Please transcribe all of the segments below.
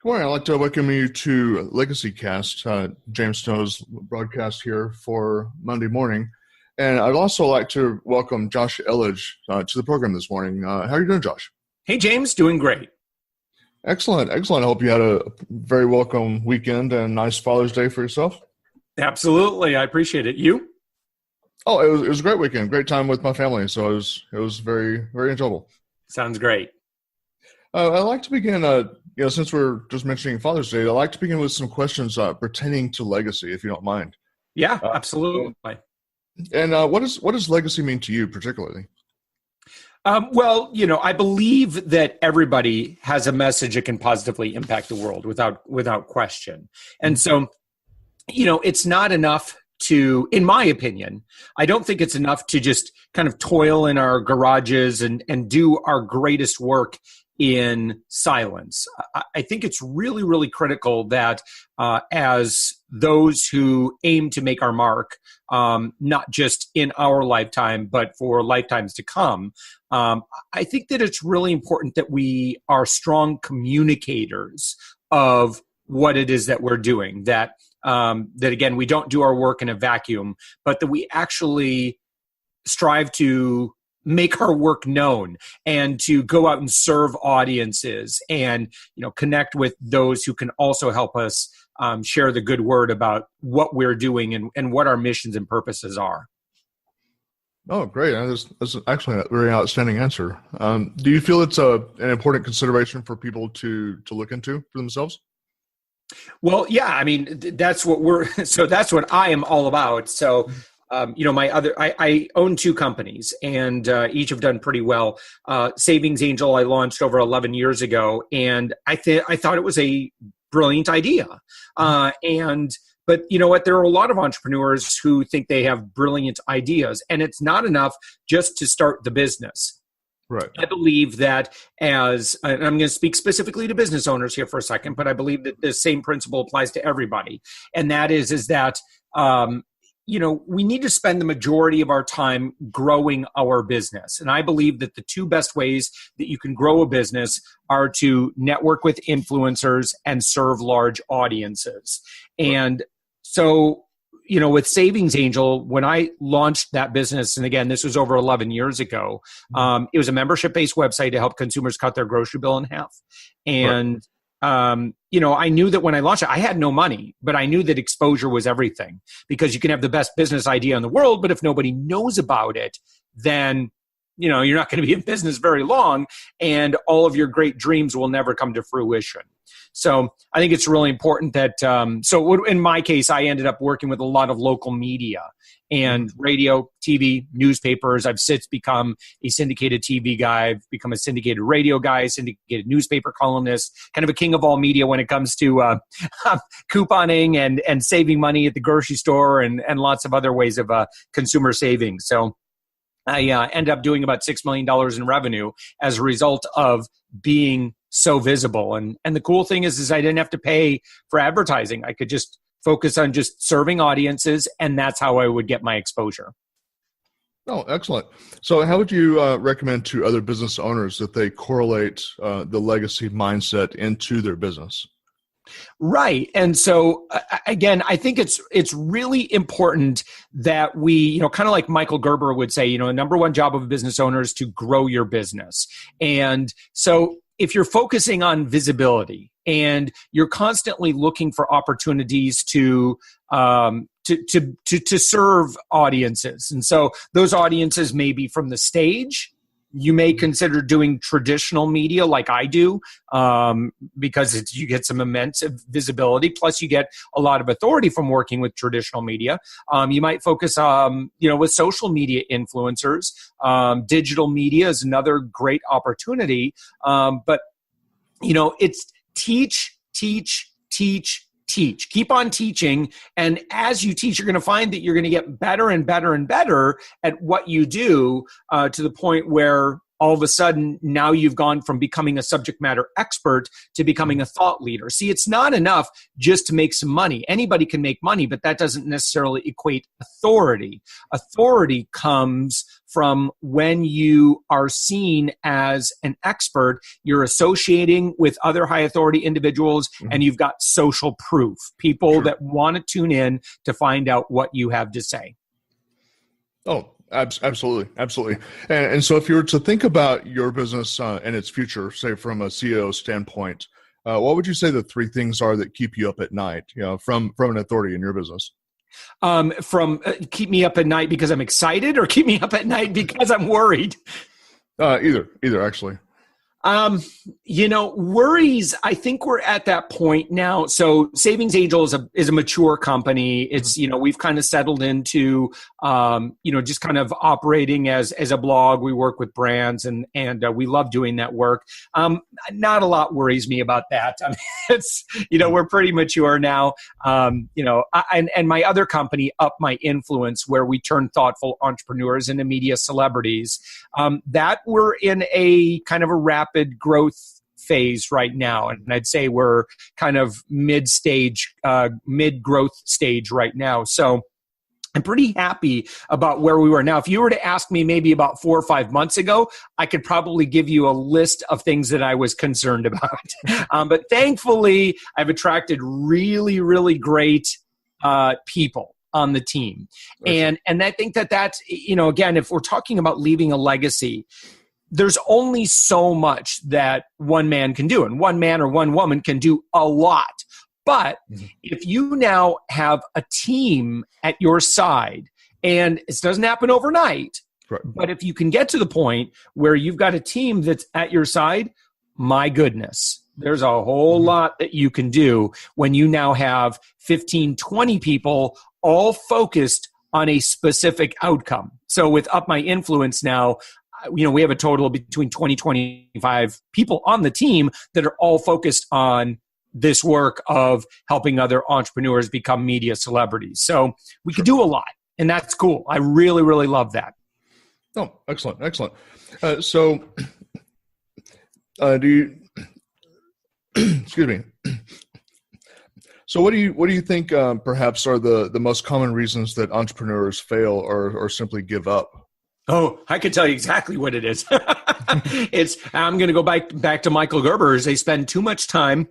Good morning. I'd like to welcome you to Legacy Cast, James Snow's broadcast here for Monday morning. And I'd also like to welcome Josh Elledge to the program this morning. How are you doing, Josh? Hey, James. Doing great. Excellent. Excellent. I hope you had a very welcome weekend and nice Father's Day for yourself. Absolutely. I appreciate it. You? Oh, it was a great weekend. Great time with my family. So it was very, very enjoyable. Sounds great. I'd like to begin, since we're just mentioning Father's Day, I'd like to begin with some questions pertaining to legacy, if you don't mind. Yeah, absolutely. And what does legacy mean to you particularly? I believe that everybody has a message that can positively impact the world without question. And so, it's not enough to, in my opinion, I don't think it's enough to just kind of toil in our garages and do our greatest work in silence. I think it's really, really critical that as those who aim to make our mark, not just in our lifetime, but for lifetimes to come, I think that it's really important that we are strong communicators of what it is that we're doing, that again, we don't do our work in a vacuum, but that we actually strive to make our work known and to go out and serve audiences and, connect with those who can also help us share the good word about what we're doing and what our missions and purposes are. Oh, great. That's actually a very outstanding answer. Do you feel it's an important consideration for people to look into for themselves? Well, yeah, I mean, that's what I am all about. So, I own two companies and each have done pretty well. Savings Angel, I launched over 11 years ago, and I thought it was a brilliant idea. But you know what? There are a lot of entrepreneurs who think they have brilliant ideas, and it's not enough just to start the business. Right. I believe that and I'm going to speak specifically to business owners here for a second, but I believe that the same principle applies to everybody. And that is that, we need to spend the majority of our time growing our business. And I believe that the two best ways that you can grow a business are to network with influencers and serve large audiences. And so, with Savings Angel, when I launched that business, and again, this was over 11 years ago, it was a membership-based website to help consumers cut their grocery bill in half. And, I knew that when I launched it, I had no money, but I knew that exposure was everything, because you can have the best business idea in the world, but if nobody knows about it, then you're not going to be in business very long, and all of your great dreams will never come to fruition. So I think it's really important that, in my case, I ended up working with a lot of local media and radio, TV, newspapers. I've since become a syndicated TV guy. I've become a syndicated radio guy, syndicated newspaper columnist, kind of a king of all media when it comes to couponing and saving money at the grocery store and lots of other ways of consumer savings. So I ended up doing about $6 million in revenue as a result of being so visible. And the cool thing is I didn't have to pay for advertising. I could just focus on just serving audiences, and that's how I would get my exposure. Oh, excellent. So how would you recommend to other business owners that they correlate the legacy mindset into their business? Right. And so, again, I think it's really important that we, kind of like Michael Gerber would say, the number one job of a business owner is to grow your business. And so if you're focusing on visibility and you're constantly looking for opportunities to serve audiences, and so those audiences may be from the stage. You may consider doing traditional media like I do, because you get some immense visibility. Plus, you get a lot of authority from working with traditional media. You might focus, with social media influencers. Digital media is another great opportunity. But it's teach. Keep on teaching. And as you teach, you're going to find that you're going to get better and better and better at what you do, to the point where all of a sudden now you've gone from becoming a subject matter expert to becoming a thought leader. See, it's not enough just to make some money. Anybody can make money, but that doesn't necessarily equate authority. Authority comes from when you are seen as an expert, you're associating with other high authority individuals, and you've got social proof, people that want to tune in to find out what you have to say. Oh, absolutely. Absolutely. And so if you were to think about your business and its future, say from a CEO standpoint, what would you say the three things are that keep you up at night, from an authority in your business? Keep me up at night because I'm excited, or keep me up at night because I'm worried? Either actually. Worries, I think we're at that point now. So Savings Angel is a mature company. It's, we've kind of settled into, just kind of operating as a blog. We work with brands and we love doing that work. Not a lot worries me about that. I mean, it's, we're pretty mature now. And my other company, Up My Influence, where we turn thoughtful entrepreneurs into media celebrities, that we're in a kind of a rapid growth phase right now. And I'd say we're kind of mid-growth stage right now. So I'm pretty happy about where we were. Now, if you were to ask me maybe about 4 or 5 months ago, I could probably give you a list of things that I was concerned about. But thankfully, I've attracted really, really great people on the team. And I think that's, again, if we're talking about leaving a legacy, there's only so much that one man can do, and one man or one woman can do a lot. But if you now have a team at your side, and it doesn't happen overnight, but if you can get to the point where you've got a team that's at your side, my goodness, there's a whole lot that you can do when you now have 15, 20 people all focused on a specific outcome. So with Up My Influence now, we have a total between 20, 25 people on the team that are all focused on this work of helping other entrepreneurs become media celebrities. So we could do a lot, and that's cool. I really, really love that. Oh, excellent. So do you, excuse me. So what do you think perhaps are the most common reasons that entrepreneurs fail or simply give up? Oh, I can tell you exactly what it is. I'm going to go back to Michael Gerber's. They spend too much time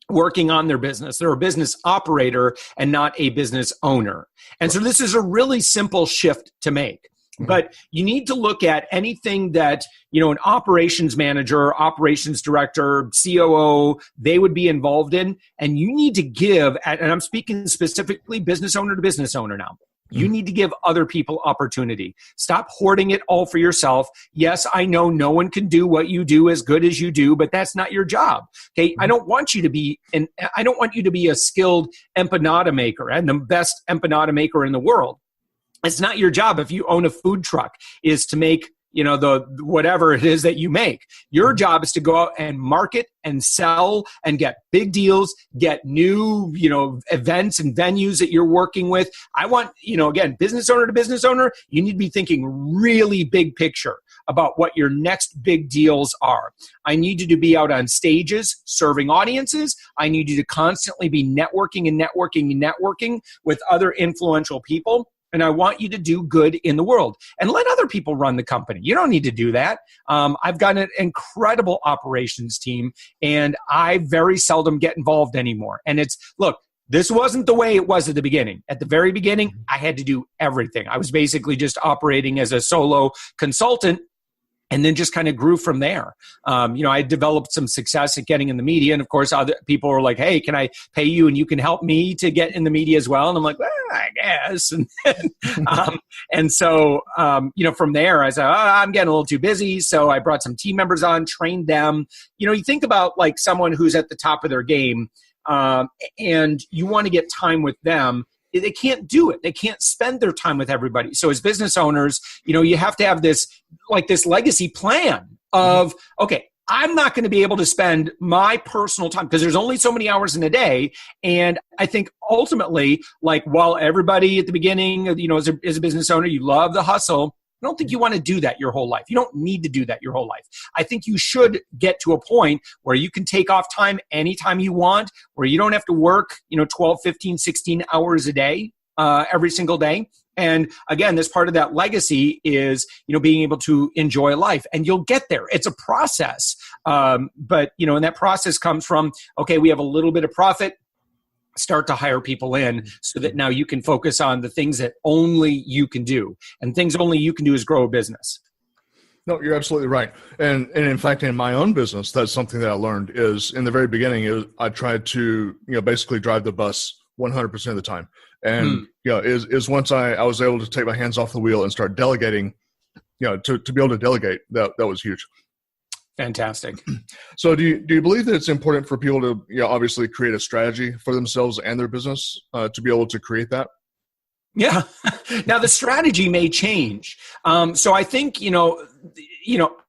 working on their business. They're a business operator and not a business owner. And so this is a really simple shift to make. But you need to look at anything that, an operations manager, operations director, COO, they would be involved in. And you need to give, and I'm speaking specifically business owner to business owner now. You need to give other people opportunity. Stop hoarding it all for yourself. Yes, I know no one can do what you do as good as you do, but that's not your job. Okay, I don't want you to be a skilled empanada maker and the best empanada maker in the world. It's not your job if you own a food truck is to make the whatever it is that you make. Your job is to go out and market and sell and get big deals, get new, events and venues that you're working with. I want, again, business owner to business owner, you need to be thinking really big picture about what your next big deals are. I need you to be out on stages serving audiences. I need you to constantly be networking with other influential people. And I want you to do good in the world and let other people run the company. You don't need to do that. I've got an incredible operations team, and I very seldom get involved anymore. And this wasn't the way it was at the beginning. At the very beginning, I had to do everything. I was basically just operating as a solo consultant, and then just kind of grew from there. I developed some success at getting in the media. And of course, other people were like, hey, can I pay you and you can help me to get in the media as well? And I'm like, well, I guess. And so, from there, I said, I'm getting a little too busy. So I brought some team members on, trained them. You think about like someone who's at the top of their game and you want to get time with them. They can't do it. They can't spend their time with everybody. So as business owners, you have to have this legacy plan of, okay, I'm not going to be able to spend my personal time because there's only so many hours in a day. And I think ultimately, while everybody at the beginning, as a business owner, you love the hustle, I don't think you want to do that your whole life. You don't need to do that your whole life. I think you should get to a point where you can take off time anytime you want, where you don't have to work, 12, 15, 16 hours a day, every single day. And again, this part of that legacy is, being able to enjoy life, and you'll get there. It's a process. But, and that process comes from, okay, we have a little bit of profit, start to hire people in so that now you can focus on the things that only you can do. And things only you can do is grow a business. No, you're absolutely right. And in fact, in my own business, that's something that I learned is in the very beginning, I tried to, basically drive the bus 100% of the time. And, is once I was able to take my hands off the wheel and start delegating, to be able to delegate, that was huge. Fantastic. So do you believe that it's important for people to, obviously create a strategy for themselves and their business to be able to create that? Yeah. Now the strategy may change. So I think,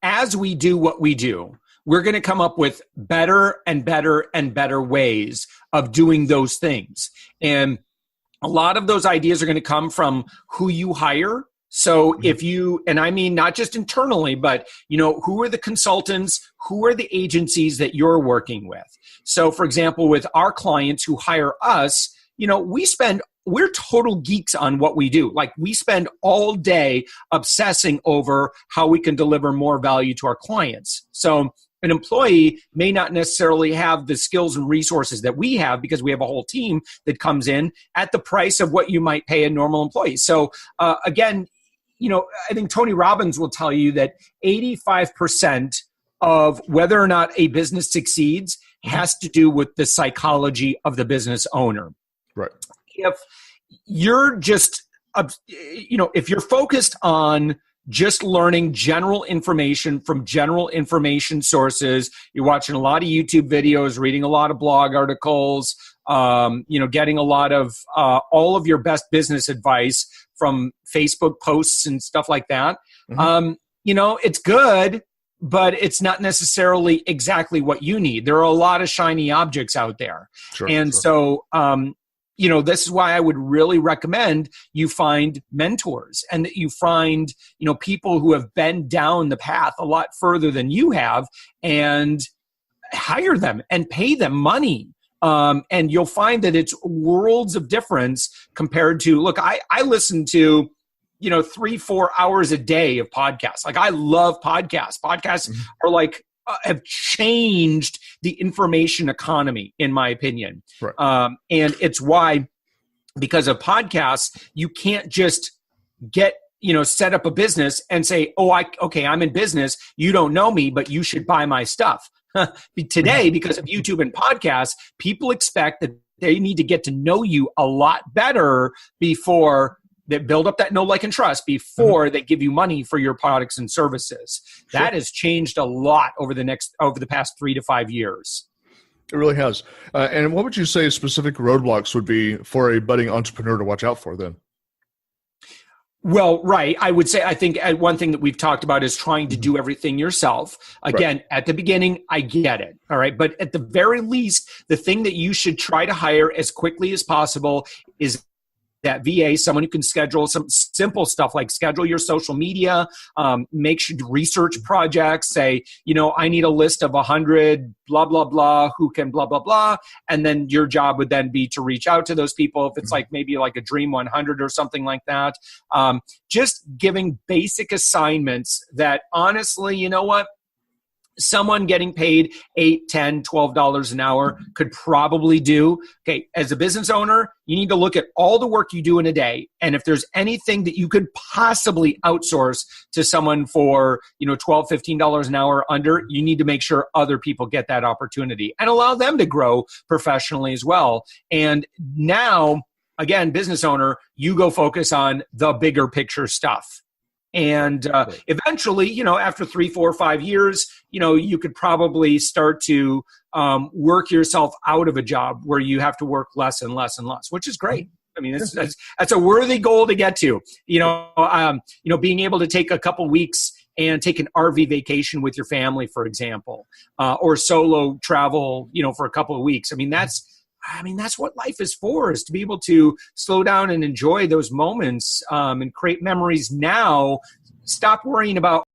as we do what we do, we're going to come up with better and better and better ways of doing those things. And a lot of those ideas are going to come from who you hire. So if you, and I mean, not just internally, but, who are the consultants, who are the agencies that you're working with? So for example, with our clients who hire us, we're total geeks on what we do. Like we spend all day obsessing over how we can deliver more value to our clients. So an employee may not necessarily have the skills and resources that we have because we have a whole team that comes in at the price of what you might pay a normal employee. So again, I think Tony Robbins will tell you that 85% of whether or not a business succeeds has to do with the psychology of the business owner. Right. If you're just, if you're focused on just learning general information from general information sources, you're watching a lot of YouTube videos, reading a lot of blog articles, getting a lot of all of your best business advice from Facebook posts and stuff like that. It's good, but it's not necessarily exactly what you need. There are a lot of shiny objects out there. So, this is why I would really recommend you find mentors and that you find, people who have been down the path a lot further than you have and hire them and pay them money. And you'll find that it's worlds of difference compared to, look, I listen to, 3-4 hours a day of podcasts. Like I love podcasts. Podcasts are like, have changed the information economy, in my opinion. Right. And it's why, because of podcasts, you can't just get, set up a business and say, I'm in business. You don't know me, but you should buy my stuff. Today, because of YouTube and podcasts, people expect that they need to get to know you a lot better before they build up that know, like, and trust before they give you money for your products and services. Sure. That has changed a lot over the past 3 to 5 years. It really has. And what would you say specific roadblocks would be for a budding entrepreneur to watch out for then? Well, right. I would say, I think one thing that we've talked about is trying to do everything yourself. Again, At the beginning, I get it. All right. But at the very least, the thing that you should try to hire as quickly as possible is that VA, someone who can schedule some simple stuff like schedule your social media, make sure research projects, say, I need a list of 100 blah, blah, blah, who can blah, blah, blah. And then your job would then be to reach out to those people. If it's like maybe like a Dream 100 or something like that, just giving basic assignments that honestly, you know what? Someone getting paid $8, $10, $12 an hour could probably do. Okay, as a business owner, you need to look at all the work you do in a day. And if there's anything that you could possibly outsource to someone for, $12, $15 an hour under, you need to make sure other people get that opportunity and allow them to grow professionally as well. And now, again, business owner, you go focus on the bigger picture stuff. And eventually, after 3, 4, 5 years, you could probably start to work yourself out of a job where you have to work less and less and less, which is great. I mean, that's a worthy goal to get to. Being able to take a couple weeks and take an RV vacation with your family, for example, or solo travel, for a couple of weeks. That's what life is for, is to be able to slow down and enjoy those moments and create memories now. Stop worrying about